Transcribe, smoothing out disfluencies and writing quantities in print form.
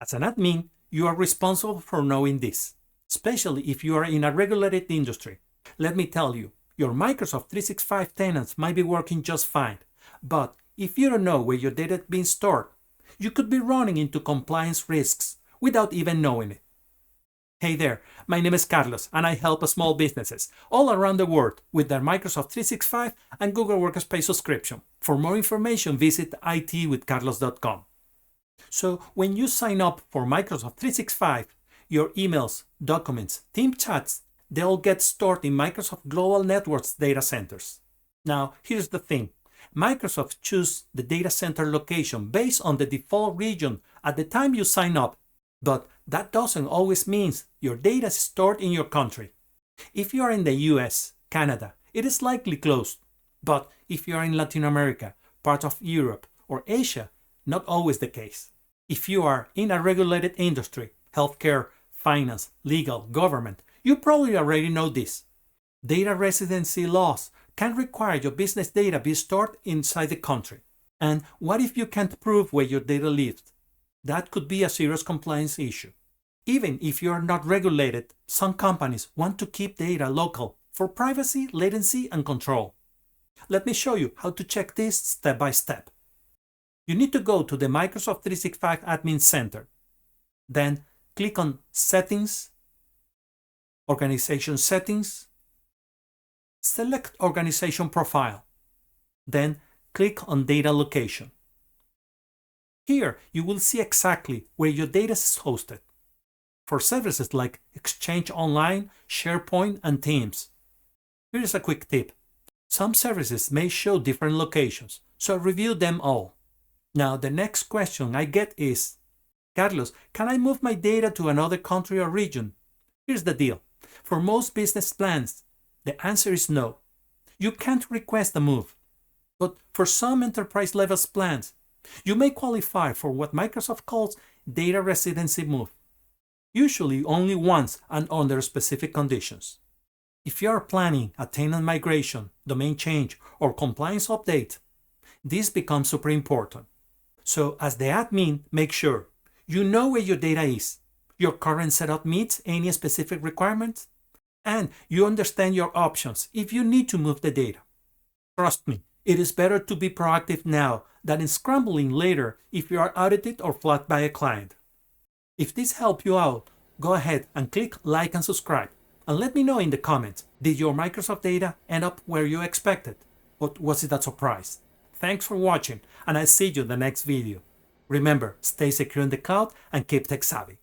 As an admin, you are responsible for knowing this, especially if you are in a regulated industry. Let me tell you, your Microsoft 365 tenants might be working just fine, but if you don't know where your data is being stored, you could be running into compliance risks without even knowing it. Hey there, my name is Carlos and I help small businesses all around the world with their Microsoft 365 and Google Workspace subscription. For more information, visit itwithcarlos.com. So when you sign up for Microsoft 365, your emails, documents, team chats, they all get stored in Microsoft Global Networks data centers. Now, here's the thing. Microsoft chooses the data center location based on the default region at the time you sign up, but that doesn't always mean your data is stored in your country. If you are in the US, Canada, it is likely closed, but if you are in Latin America, part of Europe, or Asia, not always the case. If you are in a regulated industry, healthcare, finance, legal, government, you probably already know this. Data residency laws can require your business data be stored inside the country. And what if you can't prove where your data lives? That could be a serious compliance issue. Even if you are not regulated, some companies want to keep data local for privacy, latency, and control. Let me show you how to check this step by step. You need to go to the Microsoft 365 Admin Center. Then click on Settings, Organization Settings, select Organization Profile. Then click on Data Location. Here you will see exactly where your data is hosted. For services like Exchange Online, SharePoint, and Teams. Here is a quick tip. Some services may show different locations, so review them all. Now the next question I get is, Carlos, can I move my data to another country or region? Here's the deal. For most business plans, the answer is no. You can't request a move. But for some enterprise level plans, you may qualify for what Microsoft calls data residency move. Usually only once and under specific conditions. If you are planning a tenant migration, domain change, or compliance update, this becomes super important. So as the admin, make sure you know where your data is, your current setup meets any specific requirements, and you understand your options if you need to move the data. Trust me, it is better to be proactive now than in scrambling later if you are audited or flagged by a client. If this helped you out, go ahead and click like and subscribe, and let me know in the comments, did your Microsoft data end up where you expected? Or was it a surprise? Thanks for watching, and I'll see you in the next video. Remember, stay secure in the cloud and keep tech savvy.